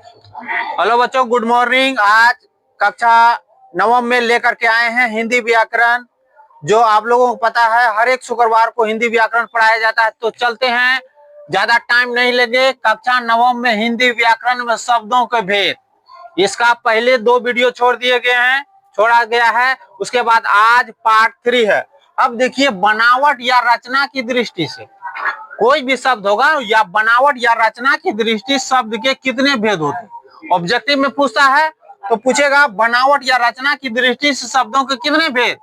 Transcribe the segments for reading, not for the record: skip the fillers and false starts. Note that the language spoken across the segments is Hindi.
हेलो बच्चों, गुड मॉर्निंग। आज कक्षा नवम में लेकर के आए हैं हिंदी व्याकरण। जो आप लोगों को पता है हर एक शुक्रवार को हिंदी व्याकरण पढ़ाया जाता है। तो चलते हैं, ज्यादा टाइम नहीं लेंगे। कक्षा नवम में हिंदी व्याकरण में शब्दों के भेद, इसका पहले 2 वीडियो छोड़ा गया है। उसके बाद आज पार्ट 3 है। अब देखिए, बनावट या रचना की दृष्टि से कोई भी शब्द होगा या बनावट या रचना की दृष्टि शब्द के कितने भेद होते हैं। ऑब्जेक्टिव में पूछता है तो पूछेगा बनावट या रचना की दृष्टि से शब्दों के कितने भेद।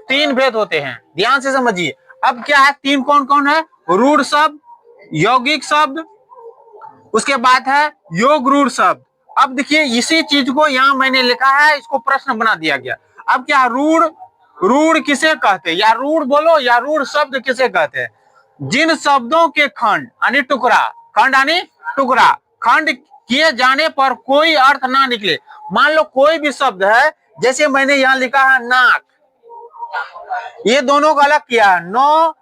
3 भेद होते हैं, ध्यान से समझिए। अब क्या है, 3 कौन कौन है? रूढ़ शब्द, यौगिक शब्द, उसके बाद है योग रूढ़ शब्द। अब देखिए, इसी चीज को यहाँ मैंने लिखा है, इसको प्रश्न बना दिया गया। अब क्या, रूढ़ किसे कहते हैं, या रूढ़ बोलो या रूढ़ शब्द किसे कहते हैं? जिन शब्दों के खंड यानी टुकड़ा खंड किए जाने पर कोई अर्थ ना निकले। मान लो कोई भी शब्द है, जैसे मैंने यहाँ लिखा है नाक, ये दोनों का अलग किया है, नो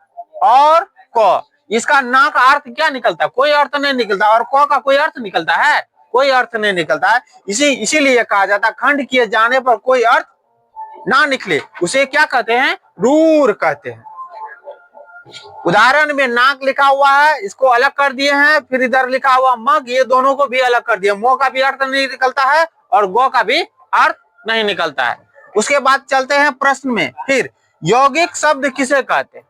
और क। इसका ना का अर्थ क्या निकलता है? कोई अर्थ नहीं निकलता। और क का कोई अर्थ निकलता है? कोई अर्थ नहीं निकलता है। इसीलिए कहा जाता है खंड किए जाने पर कोई अर्थ ना निकले उसे क्या कहते हैं? रूढ़ कहते हैं। उदाहरण में नाक लिखा हुआ है, इसको अलग कर दिए हैं। फिर इधर लिखा हुआ मग, ये दोनों को भी अलग कर दिया। मो का भी अर्थ नहीं निकलता है और गो का भी अर्थ नहीं निकलता है। उसके बाद चलते हैं प्रश्न में। फिर यौगिक शब्द किसे कहते हैं?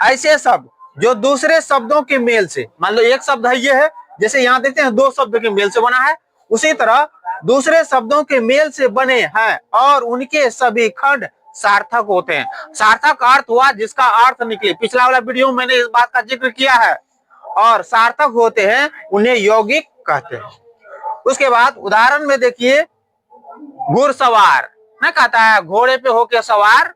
ऐसे शब्द जो दूसरे शब्दों के मेल से, मान लो एक शब्द है, ये है, जैसे यहाँ देखते हैं 2 शब्द के मेल से बना है, उसी तरह दूसरे शब्दों के मेल से बने हैं और उनके सभी खंड सार्थक होते हैं। सार्थक अर्थ हुआ जिसका अर्थ निकले। पिछला वाला वीडियो में मैंने इस बात का जिक्र किया है। और सार्थक होते हैं उन्हें यौगिक कहते हैं। उसके बाद उदाहरण में देखिए, घुड़सवार ना कहता है घोड़े पे होके सवार,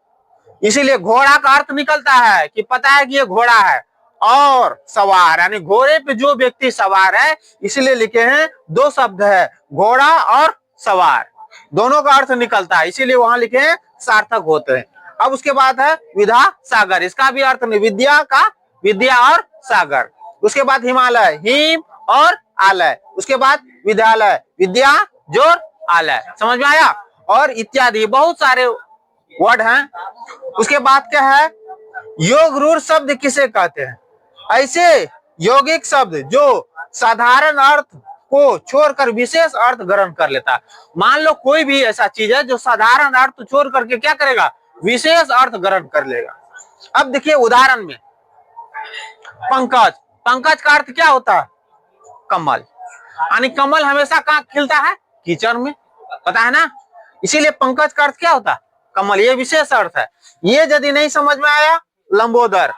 इसीलिए घोड़ा का अर्थ निकलता है कि पता है कि ये घोड़ा है। और सवार यानी घोड़े पे जो व्यक्ति सवार है, इसलिए लिखे हैं 2 शब्द है, घोड़ा और सवार, दोनों का अर्थ निकलता है, इसीलिए वहां लिखे हैं सार्थक होते हैं। अब उसके बाद है विद्या सागर, इसका भी अर्थ नहीं, विद्या और सागर। उसके बाद हिमालय, हिम और आलय। उसके बाद विद्यालय, विद्या जोर आलय। समझ में आया? और इत्यादि बहुत सारे वर्ड हैं। उसके बाद क्या है, योग रूढ़ शब्द किसे कहते हैं? ऐसे यौगिक शब्द जो साधारण अर्थ को छोड़कर विशेष अर्थ ग्रहण कर लेता है। मान लो कोई भी ऐसा चीज है जो साधारण अर्थ छोड़ करके क्या करेगा? विशेष अर्थ ग्रहण कर लेगा। अब देखिए उदाहरण में, पंकज का अर्थ क्या होता है? कमल। यानी कमल हमेशा कहाँ खिलता है? कीचड़ में, पता है ना। इसीलिए पंकज का अर्थ क्या होता है? कमल। ये विशेष अर्थ है। ये यदि नहीं समझ में आया, लंबोदर,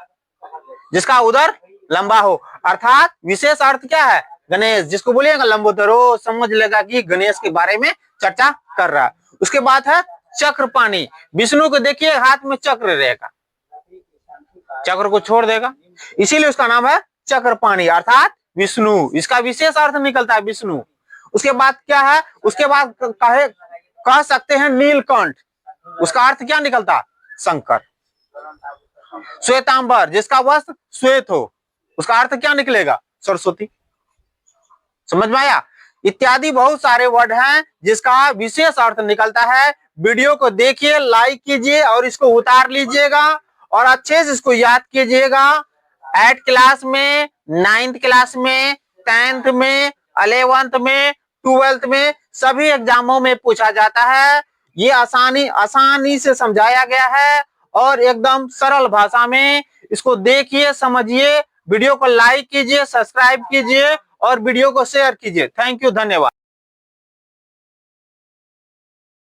जिसका उदर लंबा हो, अर्थात विशेष अर्थ क्या है? गणेश। जिसको बोलिएगा लंबोदर, वो समझ लेगा कि गणेश के बारे में चर्चा कर रहा है। उसके बाद है चक्रपाणी। विष्णु को देखिए हाथ में चक्र रहेगा, चक्र को छोड़ देगा, इसीलिए उसका नाम है चक्रपाणी, अर्थात विष्णु। इसका विशेष अर्थ निकलता है विष्णु। उसके बाद क्या है? उसके बाद कह सकते हैं नीलकंठ, उसका अर्थ क्या निकलता? शंकर। श्वेतांबर, जिसका वस्त्र श्वेत हो, उसका अर्थ क्या निकलेगा? सरस्वती। समझ में आया? इत्यादि बहुत सारे वर्ड हैं जिसका विशेष अर्थ निकलता है। वीडियो को देखिए, लाइक कीजिए और इसको उतार लीजिएगा और अच्छे से इसको याद कीजिएगा। 8th क्लास में, 9th क्लास में, 10th में, 11th में, 12th में, सभी एग्जामों में पूछा जाता है। ये आसानी से समझाया गया है और एकदम सरल भाषा में। इसको देखिए, समझिए। वीडियो को लाइक कीजिए, सब्सक्राइब कीजिए और वीडियो को शेयर कीजिए। थैंक यू, धन्यवाद।